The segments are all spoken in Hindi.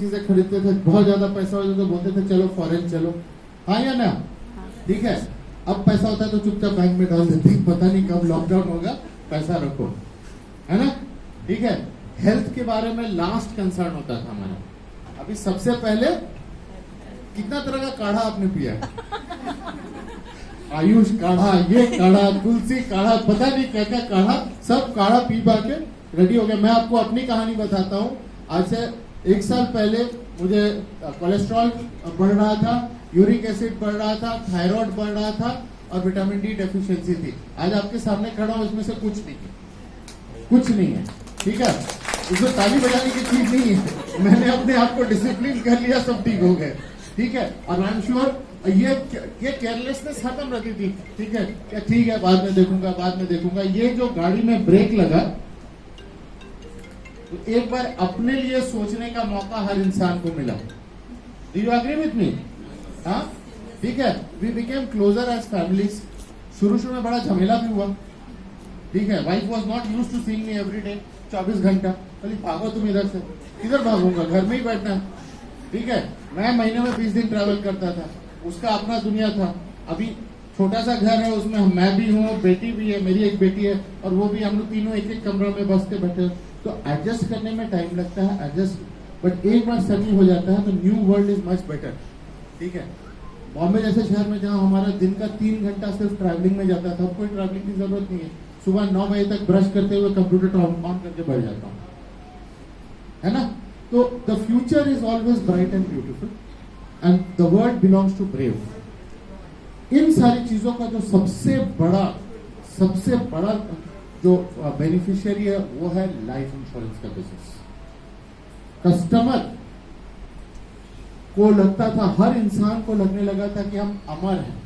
चीजें खरीदते थे, बहुत ज्यादा पैसा होता तो बोलते थे चलो फॉरेन चलो, हाँ या ना? ठीक है। अब पैसा होता है तो चुपचाप बैंक में डाल देते हैं, पता नहीं कब लॉकडाउन होगा, पैसा रखो, है ना? ठीक है। हेल्थ के बारे में लास्ट कंसर्न होता था हमारा। अभी सबसे पहले कितना तरह का काढ़ा आपने पिया है? आयुष काढ़ा, ये काढ़ा, तुलसी काढ़ा, पता नहीं क्या क्या काढ़ा, सब काढ़ा पी पा के रेडी हो गया। मैं आपको अपनी कहानी बताता हूँ। आज से 1 साल पहले मुझे कोलेस्ट्रॉल बढ़ रहा था, यूरिक एसिड बढ़ रहा था, थायराइड बढ़ रहा था और विटामिन डी डेफिशिएंसी थी। आज आपके सामने खड़ा हूं, इसमें से कुछ नहीं है, कुछ नहीं है। ठीक है, इसमें ताली बजाने की चीज नहीं है। मैंने अपने आप को डिसिप्लिन कर लिया, सब ठीक हो गए। ठीक है। और आई एम श्योर ये केयरलेसनेस खत्म रहती थी। ठीक है, क्या ठीक है बाद में देखूंगा, बाद में देखूंगा। ये जो गाड़ी में ब्रेक लगा तो एक बार अपने लिए सोचने का मौका हर इंसान को मिला। Do you agree with me? हाँ, ठीक है। We became closer as families. शुरू में बड़ा झमेला भी हुआ। ठीक है, wife was not use to seeing me every day 24 घंटा। बोली भागो तुम इधर से, किधर भागूंगा, घर में ही बैठना। ठीक है, मैं महीने में 20 दिन ट्रैवल करता था, उसका अपना दुनिया था। अभी छोटा सा घर है, उसमें मैं भी हूँ, बेटी भी है, मेरी एक बेटी है, और वो भी, हम लोग तीनों एक एक कमरे में बस के बैठे। तो एडजस्ट करने में टाइम लगता है, बट एक बार सेटल हो जाता है तो new world is much better. ठीक है। बॉम्बे जैसे शहर में जहाँ हमारा दिन का 3 घंटा सिर्फ ट्रैवलिंग में जाता था, कोई ट्रैवलिंग की जरूरत नहीं है। सुबह 9 बजे तक ब्रश करते हुए कंप्यूटर ऑन करके बैठ जाता हूँ, है ना? तो the future is always bright and beautiful and the world belongs to brave. इन सारी चीजों का जो सबसे बड़ा जो बेनिफिशियरी है वो है लाइफ इंश्योरेंस का बिजनेस। कस्टमर को लगता था, हर इंसान को लगने लगा था कि हम अमर हैं।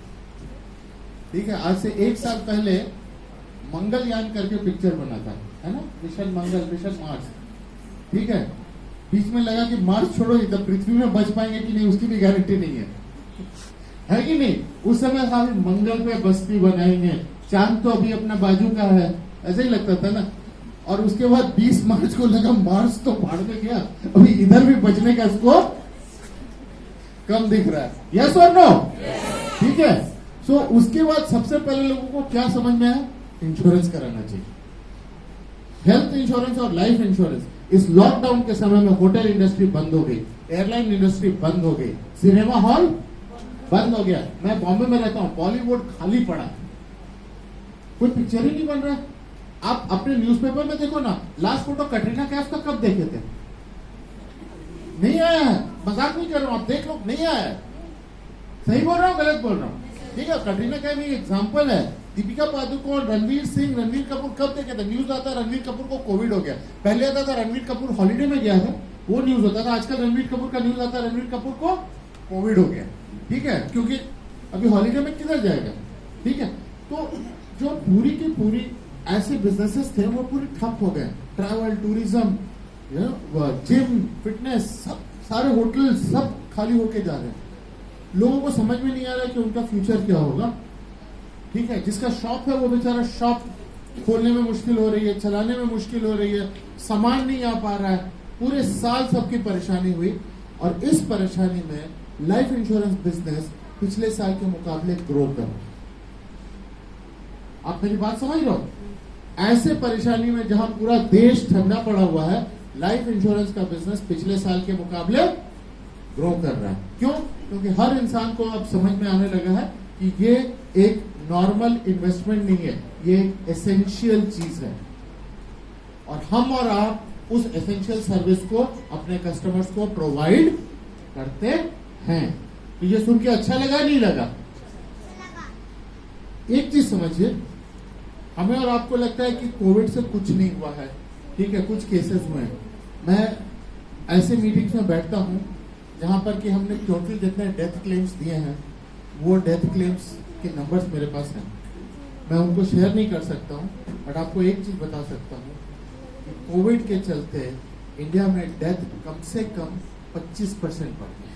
ठीक है। आज से 1 साल पहले मंगलयान करके पिक्चर बना था, है ना? मिशन मंगल, मिशन मार्स। ठीक है। बीच में लगा कि मार्स छोड़ो, इधर पृथ्वी में बच पाएंगे कि नहीं उसकी भी गारंटी नहीं है कि नहीं? उस समय था मंगल पे बस्ती बनाएंगे, चांद तो अभी अपना बाजू का है, ऐसे ही लगता था ना। और उसके बाद 20 मार्च को लगा मार्स तो भाड़ में गया, अभी इधर भी बचने का स्कोप कम दिख रहा है। यस और नो? ठीक है। सो उसके बाद सबसे पहले लोगों को क्या समझ में आया? इंश्योरेंस कराना चाहिए। हेल्थ इंश्योरेंस और लाइफ इंश्योरेंस। इस लॉकडाउन के समय में होटल इंडस्ट्री बंद हो गई, एयरलाइन इंडस्ट्री बंद हो गई, सिनेमा हॉल बंद हो गया। मैं बॉम्बे में रहता हूं, बॉलीवुड खाली पड़ा, कोई पिक्चर ही नहीं बन रहा। आप अपने न्यूज़पेपर में देखो ना, लास्ट फोटो कटरीना कैफ का कब देखे थे? नहीं आया है, मजाक नहीं कर रहा हूं, आप देख लो, नहीं आया है। सही बोल रहा हूं, गलत बोल रहा हूं? ठीक है। कटरीना कैफ एक एग्जांपल है। दीपिका पादुकोण, रणवीर सिंह, रणवीर कपूर कब देखे थे? न्यूज आता रणवीर कपूर को कोविड हो गया। पहले आता था रणवीर कपूर हॉलीडे में गया था, वो न्यूज होता था। आजकल रणवीर कपूर का न्यूज आता है रणवीर कपूर को कोविड हो गया। ठीक है, क्योंकि अभी हॉलीडे में किधर जाएगा? ठीक है। तो जो पूरी की पूरी ऐसे बिजनेसेस थे वो पूरे ठप हो गए। ट्रैवल, टूरिज्म, जिम, फिटनेस, सब सारे होटल सब खाली होके जा रहे हैं। लोगों को समझ में नहीं आ रहा कि उनका फ्यूचर क्या होगा। ठीक है। जिसका शॉप है वो बेचारा शॉप खोलने में मुश्किल हो रही है, चलाने में मुश्किल हो रही है, सामान नहीं आ पा रहा है। पूरे साल सबकी परेशानी हुई, और इस परेशानी में लाइफ इंश्योरेंस बिजनेस पिछले साल के मुकाबले ग्रो कर। आप मेरी बात समझ रहे हो? ऐसे परेशानी में जहां पूरा देश ठंडा पड़ा हुआ है, लाइफ इंश्योरेंस का बिजनेस पिछले साल के मुकाबले ग्रो कर रहा है। क्यों? क्योंकि हर इंसान को अब समझ में आने लगा है कि ये एक नॉर्मल इन्वेस्टमेंट नहीं है, ये एक एसेंशियल चीज है, और हम और आप उस एसेंशियल सर्विस को अपने कस्टमर्स को प्रोवाइड करते हैं। तो ये सुन के अच्छा लगा, नहीं लगा? एक चीज समझिए, हमें और आपको लगता है कि कोविड से कुछ नहीं हुआ है। ठीक है, कुछ केसेस हुए हैं। मैं ऐसे मीटिंग्स में बैठता हूं जहां पर कि हमने टोटल जितने डेथ क्लेम्स दिए हैं, वो डेथ क्लेम्स के नंबर्स मेरे पास हैं। मैं उनको शेयर नहीं कर सकता हूं, बट आपको एक चीज बता सकता हूं कि कोविड के चलते इंडिया में डेथ कम से कम 25% बढ़ गई।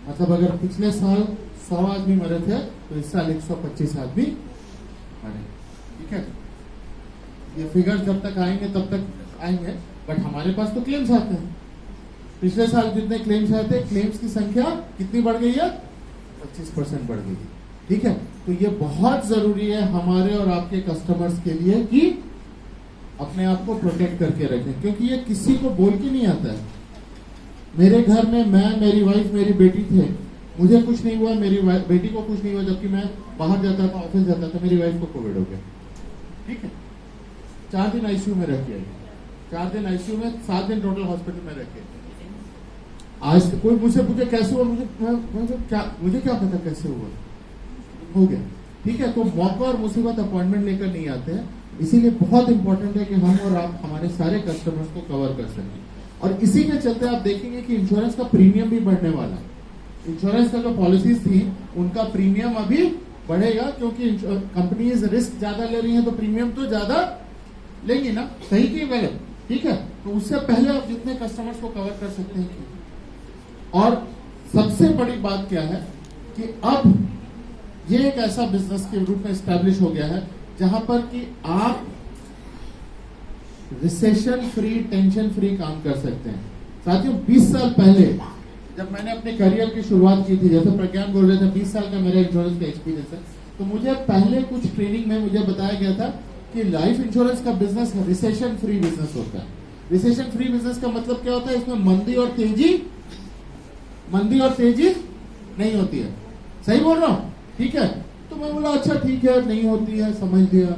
मतलब अगर पिछले साल 100 आदमी मरे थे तो इस साल 125 आदमी मरे। ठीक है। ये फिगर जब तक आएंगे तब तक आएंगे, बट हमारे पास तो क्लेम्स आते हैं। पिछले साल जितने क्लेम्स आए थे, क्लेम्स की संख्या कितनी बढ़ गई है? 25% बढ़ गई है। ठीक है, तो ये बहुत जरूरी है हमारे और आपके कस्टमर्स के लिए कि अपने आप को प्रोटेक्ट करके रखें, क्योंकि ये किसी को बोल के नहीं आता है। मेरे घर में मैं, मेरी वाइफ, मेरी बेटी थे, मुझे कुछ नहीं हुआ, मेरी बेटी को कुछ नहीं हुआ, जबकि मैं बाहर जाता था, ऑफिस जाता था, मेरी वाइफ को कोविड हो गया। ठीक है, 4 दिन आईसीयू में रह के, 4 दिन आईसीयू में, 7 दिन टोटल हॉस्पिटल में रह के। आज कोई मुझसे पूछे कैसे हुआ, मुझे क्या पता कैसे हुआ, हो गया। ठीक है, तो मौका और मुसीबत अपॉइंटमेंट लेकर नहीं आते हैं, इसीलिए बहुत इंपॉर्टेंट है कि हम और आप हमारे सारे कस्टमर्स को कवर कर सकें। और इसी के चलते आप देखेंगे कि इंश्योरेंस का प्रीमियम भी बढ़ने वाला है। इंश्योरेंस का जो पॉलिसीज थी उनका प्रीमियम अभी बढ़ेगा, क्योंकि कंपनीज रिस्क ज्यादा ले रही हैं, तो प्रीमियम तो ज्यादा लेंगी ना, सही की गलत? ठीक है, तो उससे पहले आप जितने कस्टमर्स को कवर कर सकते हैं। और सबसे बड़ी बात क्या है कि अब ये एक ऐसा बिजनेस के रूप में एस्टैब्लिश हो गया है जहां पर कि आप रिसेशन फ्री, टेंशन फ्री काम कर सकते हैं। साथियों, 20 साल पहले जब मैंने अपने करियर की शुरुआत की थी, जैसे प्रज्ञान बोल रहे थे 20 साल का मेरा इंश्योरेंस का एक्सपीरियंस है, तो मुझे पहले कुछ ट्रेनिंग में मुझे बताया गया था कि लाइफ इंश्योरेंस का बिजनेस रिसेशन फ्री बिजनेस होता है। रिसेशन फ्री बिजनेस का मतलब क्या होता है? इसमें मंदी और तेजी नहीं होती है। सही बोल रहा हूं? ठीक है, तो मैं बोला अच्छा ठीक है, नहीं होती है, समझ लिया।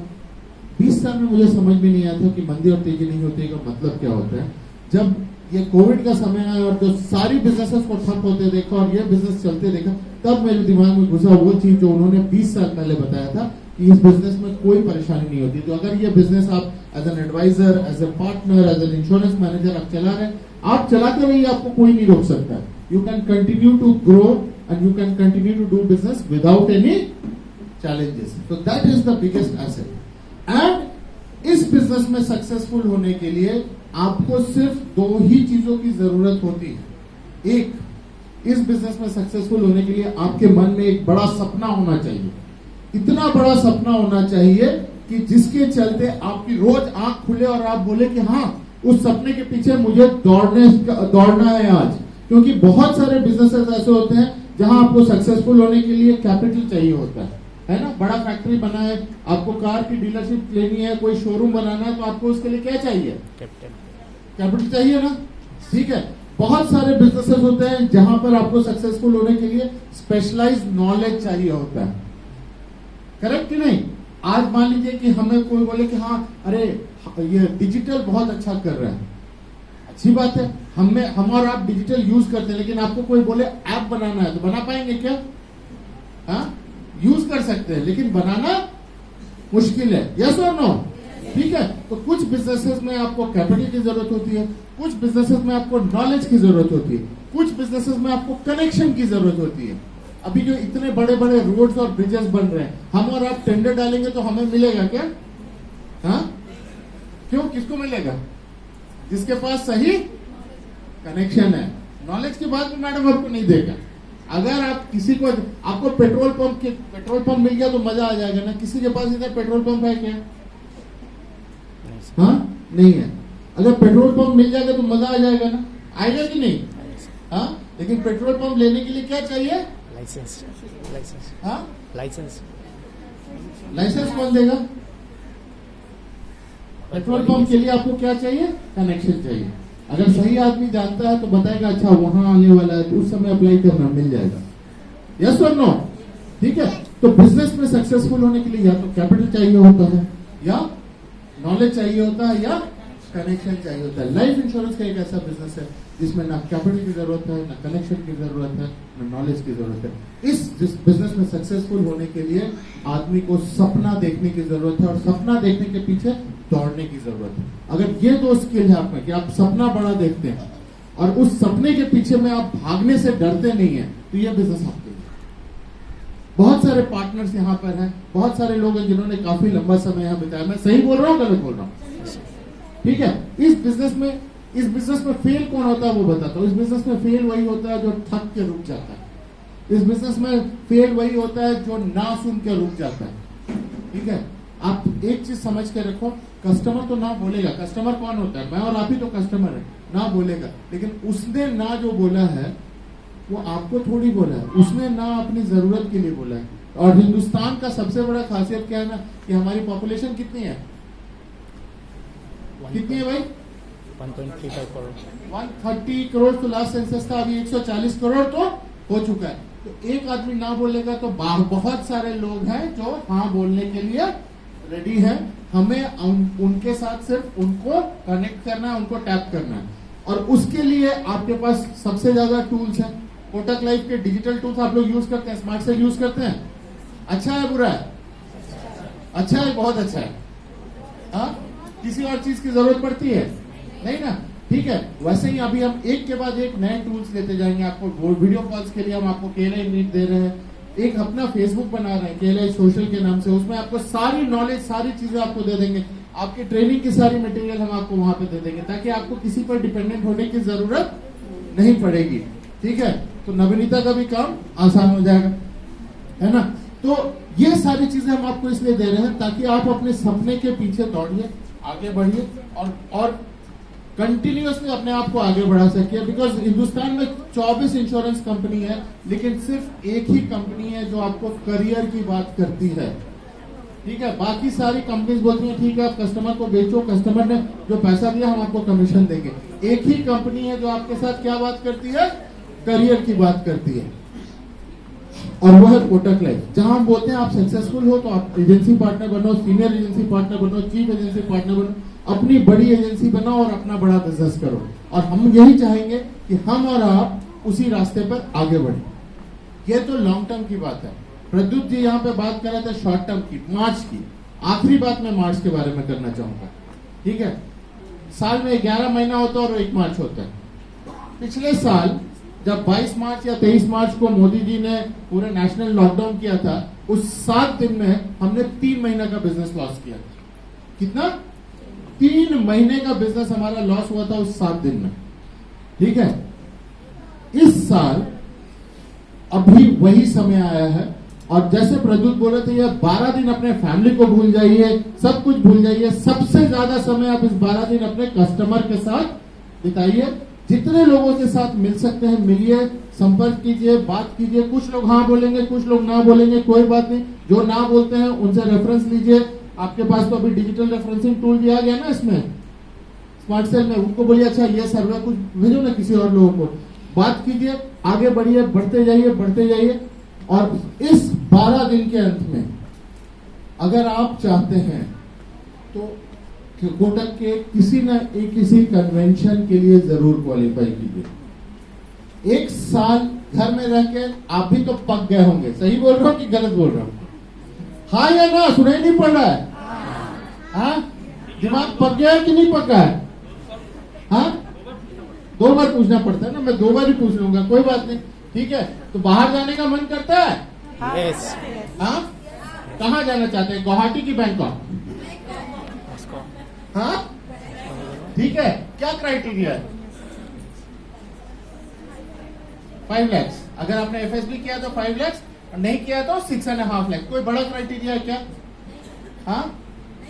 20 साल में मुझे समझ में नहीं आया था कि मंदी और तेजी नहीं होती का मतलब क्या होता है। जब ये कोविड का समय आया और जो सारी बिजनेसेस को ठप होते देखा और ये बिजनेस चलते देखा, तब मेरे दिमाग में घुसा वो चीज जो उन्होंने 20 साल पहले बताया था कि इस बिजनेस में कोई परेशानी नहीं होती। तो अगर ये बिजनेस आप as an adviser, as a partner, as an insurance manager आप चला रहे हैं, आप चलाते रहिए, आपको कोई नहीं रोक सकता। You can continue to grow and you can continue to do business without any challenges. So that is the biggest asset. And इस बिजनेस में सक्सेसफुल होने के लिए आपको सिर्फ 2 ही चीजों की जरूरत होती है। एक, इस बिजनेस में सक्सेसफुल होने के लिए आपके मन में एक बड़ा सपना होना चाहिए। इतना बड़ा सपना होना चाहिए कि जिसके चलते आपकी रोज आंख खुले और आप बोले कि हाँ, उस सपने के पीछे मुझे दौड़ना है आज। क्योंकि बहुत सारे बिजनेसेस ऐसे होते हैं जहां आपको सक्सेसफुल होने के लिए कैपिटल चाहिए होता है ना। बड़ा फैक्ट्री बना है, आपको कार की डीलरशिप लेनी है, कोई शोरूम बनाना है, तो आपको उसके लिए क्या चाहिए? कैपिटल चाहिए ना। ठीक है, बहुत सारे बिजनेसेस होते हैं जहां पर आपको सक्सेसफुल होने के लिए स्पेशलाइज्ड नॉलेज चाहिए होता है। करेक्ट कि नहीं? आज मान लीजिए कि हमें कोई बोले कि हाँ, अरे ये डिजिटल बहुत अच्छा कर रहा है, अच्छी बात है, हम और आप डिजिटल यूज करते हैं, लेकिन आपको कोई बोले ऐप बनाना है तो बना पाएंगे क्या? हाँ, यूज कर सकते हैं, लेकिन बनाना मुश्किल है। यस और नो? ठीक है, तो कुछ बिजनेसेस में आपको कैपिटल की जरूरत होती है, कुछ बिजनेसेस में आपको नॉलेज की जरूरत होती है, कुछ बिजनेसेस में आपको कनेक्शन की जरूरत होती है। अभी जो इतने बड़े बड़े रोड्स और ब्रिजेस बन रहे हैं, हम और आप टेंडर डालेंगे तो हमें मिलेगा क्या? हाँ, क्यों? किसको मिलेगा? जिसके पास सही कनेक्शन है। नॉलेज के बाद भी मैडम आपको नहीं देगा। अगर आप किसी को, आपको पेट्रोल पंप मिल गया तो मजा आ जाएगा ना। किसी के पास इधर पेट्रोल पंप है क्या? हाँ, नहीं है। अगर पेट्रोल पंप मिल जाएगा तो मजा आ जाएगा ना, आएगा कि नहीं? हाँ, लेकिन पेट्रोल पंप लेने के लिए क्या चाहिए? लाइसेंस। हाँ, लाइसेंस कौन देगा? पेट्रोल पंप के लिए आपको क्या चाहिए? कनेक्शन चाहिए। अगर सही आदमी जानता है तो बताएगा अच्छा वहां आने वाला है, तो उस समय अप्लाई करना, मिल जाएगा। यस और नो? ठीक है, तो बिजनेस में सक्सेसफुल होने के लिए या तो कैपिटल चाहिए होता है, या नॉलेज चाहिए होता है, या कनेक्शन चाहिए होता है। लाइफ इंश्योरेंस का एक ऐसा बिजनेस है जिसमें ना कैपिटल की जरूरत है, ना कनेक्शन की जरूरत है, ना नॉलेज की जरूरत है। इस बिजनेस में सक्सेसफुल होने के लिए आदमी को सपना देखने की जरूरत है, और सपना देखने के पीछे दौड़ने की जरूरत है। अगर ये 2 स्किल है आप में कि आप सपना बड़ा देखते हैं और उस सपने के पीछे में आप भागने से डरते नहीं है, तो ये बिजनेस आपके लिए। बहुत सारे पार्टनर्स यहाँ पर हैं, बहुत सारे लोग हैं जिन्होंने काफी लंबा समय यहाँ बिताया। मैं सही बोल रहा हूँ, गलत बोल रहा हूँ? ठीक है, इस बिजनेस में फेल कौन होता है वो बताता हूँ। इस बिजनेस में फेल वही होता है जो थक के रुक जाता है। इस बिजनेस में फेल वही होता है जो ना सुन के रुक जाता है। ठीक है, आप एक चीज समझ के रखो, कस्टमर तो ना बोलेगा। कस्टमर कौन होता है? मैं और आप ही तो कस्टमर है। ना बोलेगा, लेकिन उसने ना जो बोला है वो आपको थोड़ी बोला है, उसने ना अपनी जरूरत के लिए बोला है। और हिंदुस्तान का सबसे बड़ा खासियत क्या है ना, कि हमारी पॉपुलेशन कितनी है, कितनी है भाई? 1.35 करोड़। 130 करोड़ तो लास्ट सेंसस था, अभी 140 करोड़ तो हो चुका है। तो एक आदमी ना बोलेगा तो बहुत सारे लोग हैं जो हाँ बोलने के लिए रेडी हैं। हमें उनके साथ सिर्फ उनको कनेक्ट करना है, उनको टैप करना है। और उसके लिए आपके पास सबसे ज्यादा टूल्स हैं। कोटक लाइफ के डिजिटल टूल्स आप लोग यूज करते हैं, स्मार्ट सेल यूज करते हैं। अच्छा है बुरा है? अच्छा है, बहुत अच्छा है। हाँ, किसी और चीज की जरूरत पड़ती है नहीं ना? ठीक है, वैसे ही अभी हम एक के बाद एक नए टूल्स लेते जाएंगे। आपको वीडियो कॉल्स के लिए हम आपको केएलआई मीट दे रहे हैं, एक अपना फेसबुक बना रहे हैं केएलआई सोशल के नाम से। उसमें आपको सारी नॉलेज, सारी चीजें आपको दे देंगे। आपकी ट्रेनिंग की सारी मटेरियल हम आपको वहां पे दे देंगे, ताकि आपको किसी पर डिपेंडेंट होने की जरूरत नहीं पड़ेगी। ठीक है, तो नवनीता का भी काम आसान हो जाएगा, है ना? तो ये सारी चीजें हम आपको इसलिए दे रहे हैं ताकि आप अपने सपने के पीछे दौड़िए, आगे बढ़िए और कंटिन्यूअसली अपने आप को आगे बढ़ा सकिए। बिकॉज हिंदुस्तान में 24 इंश्योरेंस कंपनी है, लेकिन सिर्फ एक ही कंपनी है जो आपको करियर की बात करती है। ठीक है, बाकी सारी कंपनीज बोलती हैं ठीक है आप कस्टमर को बेचो, कस्टमर ने जो पैसा दिया हम आपको कमीशन देंगे। एक ही कंपनी है जो आपके साथ क्या बात करती है, करियर की बात करती है, और वो है कोटक लाइफ। जहां हम बोलते हैं आप सक्सेसफुल हो तो आप एजेंसी पार्टनर बनो, सीनियर एजेंसी पार्टनर बनो, चीफ एजेंसी पार्टनर बनो, अपनी बड़ी एजेंसी बनाओ और अपना बड़ा बिजनेस करो। और हम यही चाहेंगे कि हम और आप उसी रास्ते पर आगे बढ़े। ये तो लॉन्ग टर्म की बात है। प्रद्युत जी यहाँ पे बात कर रहे थे शॉर्ट टर्म की, मार्च की। आखिरी बात मैं मार्च के बारे में करना चाहूंगा। ठीक है, साल में 11 महीना होता है और 1 मार्च होता है। पिछले साल जब 22 मार्च या 23 मार्च को मोदी जी ने पूरे नेशनल लॉकडाउन किया था, उस 7 दिन में हमने 3 महीने का बिजनेस लॉस किया था। कितना? 3 महीने का बिजनेस हमारा लॉस हुआ था उस 7 दिन में। ठीक है, इस साल अभी वही समय आया है, और जैसे प्रद्युत बोल रहे थे ये 12 दिन अपने फैमिली को भूल जाइए, सब कुछ भूल जाइए। सबसे ज्यादा समय आप इस 12 दिन अपने कस्टमर के साथ बिताइए। जितने लोगों के साथ मिल सकते हैं मिलिए, संपर्क कीजिए, बात कीजिए। कुछ लोग हाँ बोलेंगे, कुछ लोग ना बोलेंगे, कोई बात नहीं। जो ना बोलते हैं उनसे रेफरेंस लीजिए। आपके पास तो अभी डिजिटल रेफरेंसिंग टूल दिया गया ना इसमें स्मार्ट सेल में, उनको बोलिए अच्छा ये सर्वे कुछ भेजो ना किसी और लोगों को। बात कीजिए, आगे बढ़िए, बढ़ते जाइए, बढ़ते जाइए। और इस 12 दिन के अंत में अगर आप चाहते हैं तो कोटक के किसी कन्वेंशन के लिए जरूर क्वालिफाई कीजिए। 1 साल घर में रह के आप भी तो पक गए होंगे। सही बोल रहा हूं कि गलत बोल रहा हूं? हाँ या ना? सुनाई नहीं पड़ रहा है? हाँ, दिमाग पक गया है कि नहीं पका है? हाँ, 2 बार पूछना पड़ता है ना, मैं 2 बार ही पूछ लूंगा, कोई बात नहीं। ठीक है, तो बाहर जाने का मन करता है? यस। हाँ, कहाँ जाना चाहते हैं, गुवाहाटी की बैंकॉक? हाँ, ठीक है, क्या क्राइटेरिया है? 5 लाख। अगर आपने एफएसबी किया तो 5 लाख, और नहीं किया तो 6.5 लाख। कोई बड़ा क्राइटेरिया है क्या? हाँ,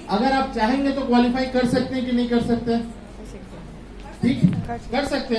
अगर आप चाहेंगे तो क्वालिफाई कर सकते हैं कि नहीं कर सकते? ठीक, कर सकते हैं।